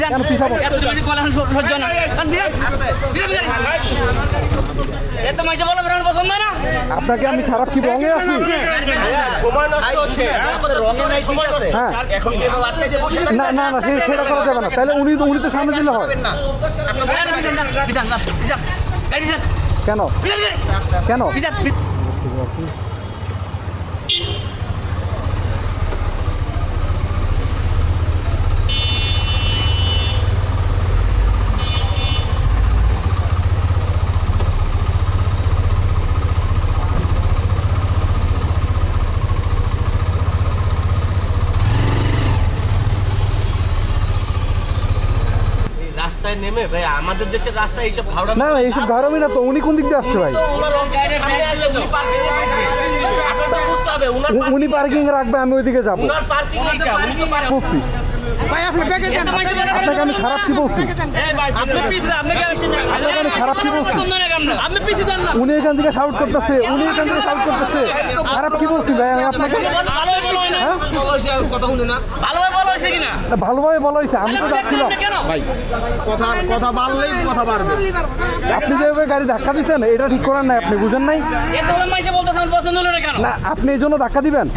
কেন পিছাবো? আপনাকে আমি খারাপ কি রঙে আছি? হ্যাঁ না না না সেটা করা যাবে না। তাহলে উনি তো সামনে দিলে হয়। কেন কেন রাস্তায় নেমে ভাই আমাদের দেশের রাস্তায় এইসব ঘাওড়া না না এইসব গারমি না তো। উনি কোন দিক দিয়ে আসছে ভাই? উনি পার্কিং এ রাখবে, আমি ওইদিকে যাবো। বলছি আপনাকে আমি খারাপ কি বলছি? খারাপ কি বলছি? উনি এখান থেকে শাউট করতেছে, উনি এখান থেকে শাউট করতেছে। খারাপ কি বলছি ভাই আমি আপনাকে? ভালোভাবে বলা হয়েছে, আমি তো যাচ্ছিলাম। কথা বাড়লেই কথা বাড়বে। আপনি যেভাবে গাড়ি ধাক্কা দিচ্ছেন এটা ঠিক করেন নাই, আপনি বুঝেন নাই না। আপনি এই জন্য ধাক্কা দিবেন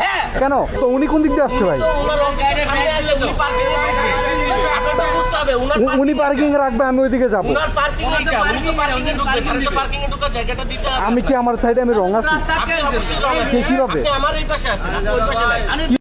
কেন? তো উনি কোন দিক দিয়ে আসছে ভাই? উনি পার্কিং এ রাখবে, আমি ওইদিকে যাবো। আমি কি আমার সাইডে আমি রং আছি? কিভাবে?